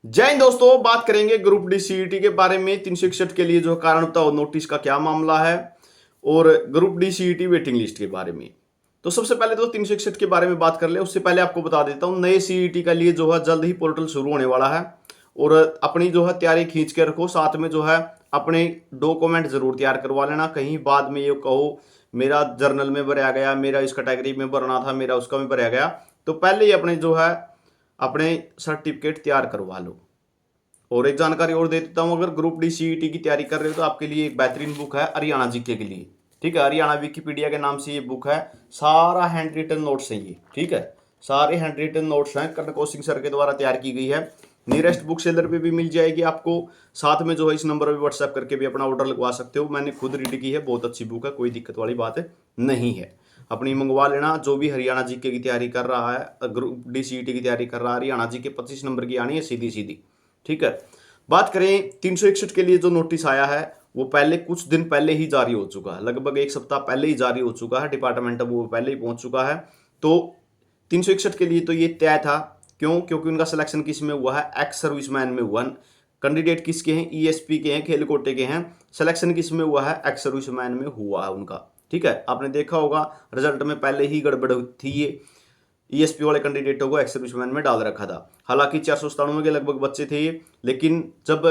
जय हिंद दोस्तों, बात करेंगे ग्रुप डी सीईटी के बारे में। 361 के लिए जो कारण बताओ नोटिस का क्या मामला है और group D CET waiting list के बारे में। तो सबसे पहले तो 361 के बारे में बात कर ले। उससे पहले आपको बता देता हूं, नए सीईटी का लिए जो है जल्द ही पोर्टल शुरू होने वाला है और अपनी जो है तैयारी खींच के रखो। साथ में जो है अपने डॉक्यूमेंट जरूर तैयार करवा लेना। कहीं बाद में ये कहो मेरा जर्नल में भरा गया, मेरा इस कैटेगरी में भरना था, मेरा उसका में भरा गया, तो पहले ही अपने जो है अपने सर्टिफिकेट तैयार करवा लो। और एक जानकारी और दे देता हूं, अगर ग्रुप डी सीईटी की तैयारी कर रहे हो तो आपके लिए एक बेहतरीन बुक है हरियाणा जीके के लिए। ठीक है, हरियाणा विकिपीडिया के नाम से ये बुक है। सारा हैंड रिटन नोट्स है ये। ठीक है, सारे हैंड रिटन नोट्स हैं, कर्ण कौशिक सर के द्वारा तैयार की गई है। नियरेस्ट बुक सेलर पे भी मिल जाएगी आपको। साथ में जो है इस नंबर पर व्हाट्सएप करके भी अपना ऑर्डर लगवा सकते हो। मैंने खुद रीड की है, बहुत अच्छी बुक है, कोई दिक्कत वाली बात नहीं है। अपनी मंगवा लेना। जो भी हरियाणा जीके की तैयारी कर रहा है, ग्रुप डी सीईटी की तैयारी कर रहा है, हरियाणा जीके 25 नंबर की आनी है सीधी सीधी। ठीक है, बात करें 361 के लिए जो नोटिस आया है वो पहले कुछ दिन पहले ही जारी हो चुका है, लगभग एक सप्ताह पहले ही जारी हो चुका है। डिपार्टमेंट अब वो पहले ही पहुंच चुका है। तो 361 के लिए तो ये तय था। क्यों? क्योंकि उनका सिलेक्शन किस में हुआ है? एक्स सर्विसमैन में हुआ। कैंडिडेट किसके हैं? ईएसपी के हैं, खेल कोटे के हैं। सिलेक्शन किस में हुआ है? एक्स सर्विसमैन में हुआ है उनका। ठीक है, आपने देखा होगा रिजल्ट में पहले ही गड़बड़ थी। ये ईएसपी वाले कैंडिडेटों को एक्स सर्विसमैन में डाल रखा था। हालांकि 497 के लगभग बच्चे थे ये, लेकिन जब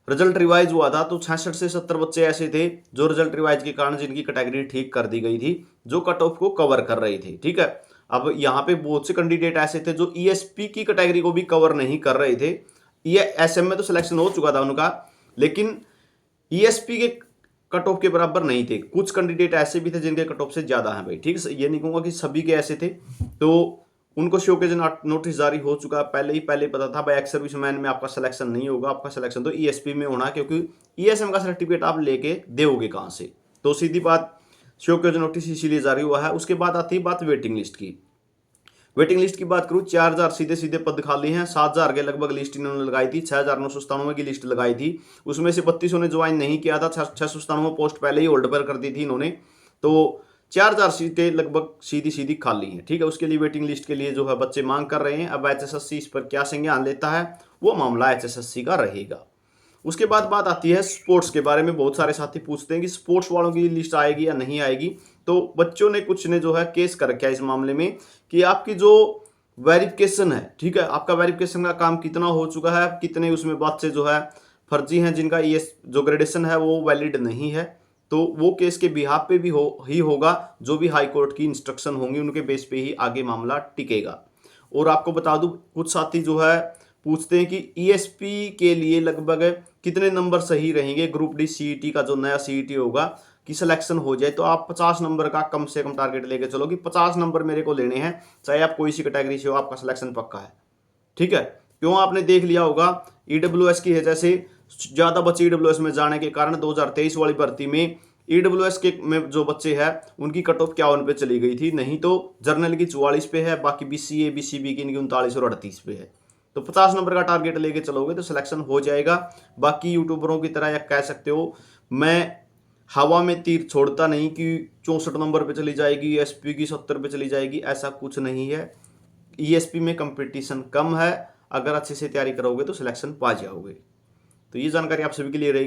रिजल्ट रिवाइज हुआ था तो 66 से 70 बच्चे ऐसे थे जो रिजल्ट रिवाइज के कारण जिनकी कैटेगरी ठीक कर दी गई थी, जो कट ऑफ को कवर कर रही थी। ठीक है, अब यहाँ पे बहुत से कैंडिडेट ऐसे थे जो ईएसपी की कैटेगरी को भी कवर नहीं कर रहे थे। ये एसएम में तो सिलेक्शन हो चुका था उनका, लेकिन ईएसपी के कट ऑफ के बराबर नहीं थे। कुछ कैंडिडेट ऐसे भी थे जिनके कट ऑफ से ज्यादा हैं भाई। ठीक है, ये नहीं कहूंगा कि सभी के ऐसे थे। तो उनको शोकेज नोटिस जारी हो चुका है। पहले पता था भाई एक्स सर्विसमैन में आपका सिलेक्शन नहीं होगा, आपका सिलेक्शन तो ईएसपी में होना, क्योंकि ईएसएम का सर्टिफिकेट आप लेके दोगे कहां से? तो सीधी बात, शोकेज नोटिस इसीलिए जारी हुआ है। उसके बाद आती है बात वेटिंग लिस्ट की। वेटिंग लिस्ट की बात करूं, 4000 सीधे सीधे पद खाली हैं। 7000 के लगभग लिस्ट इन्होंने लगाई थी। 6997 की लिस्ट लगाई थी, उसमें से 3200 ने ज्वाइन नहीं किया था। 697 पोस्ट पहले ही होल्ड पर कर दी थी इन्होंने। तो 4000 सीटें लगभग सीधी सीधी खाली हैं। ठीक है, उसके लिए वेटिंग लिस्ट के लिए जो है बच्चे मांग कर रहे हैं। अब एचएसएससी इस पर क्या संज्ञान लेता है वो मामला एचएसएससी का रहेगा। उसके बाद बात आती है स्पोर्ट्स के बारे में। बहुत सारे साथी पूछते हैं कि स्पोर्ट्स वालों की लिस्ट आएगी या नहीं आएगी। तो बच्चों ने कुछ ने जो है केस कर रखा है इस मामले में कि आपकी जो वेरिफिकेशन है, ठीक है, आपका वेरिफिकेशन का काम कितना हो चुका है, कितने उसमें बच्चे जो है फर्जी हैं जिनका ये जो ग्रेडेशन है वो वैलिड नहीं है। तो वो केस के बिहाफ पे भी ही होगा। जो भी हाई कोर्ट की इंस्ट्रक्शन होंगी उनके बेस पे ही आगे मामला टिकेगा। और आपको बता दूं, कुछ साथी जो है पूछते हैं कि ईएसपी के लिए लगभग कितने नंबर सही रहेंगे। ग्रुप डी सीईटी का जो नया सीईटी होगा कि सिलेक्शन हो जाए तो आप 50 नंबर का कम से कम टारगेट लेके चलो कि 50 नंबर मेरे को लेने हैं, चाहे आप कोई सी कैटेगरी से हो, आपका सिलेक्शन पक्का है। ठीक है, क्यों? आपने देख लिया होगा ईडब्ल्यूएस की वजह से ज्यादा बच्चे ईडब्ल्यूएस में जाने के कारण 2023 वाली भर्ती में ईडब्ल्यूएस के में जो बच्चे हैं उनकी कट ऑफ 51 पे चली गई थी। नहीं तो जर्नल की 44 पे है, बाकी बीसीए बीसीबी की इनकी 39 और 38 पे है। तो 50 नंबर का टारगेट लेके चलोगे तो सिलेक्शन हो जाएगा। बाकी यूट्यूबरों की तरह या कह सकते हो मैं हवा में तीर छोड़ता नहीं कि 64 नंबर पे चली जाएगी, एसपी की 70 पे चली जाएगी, ऐसा कुछ नहीं है। ईएसपी में कंपटीशन कम है, अगर अच्छे से तैयारी करोगे तो सिलेक्शन पा जाओगे। तो ये जानकारी आप सभी के लिए रहेगी।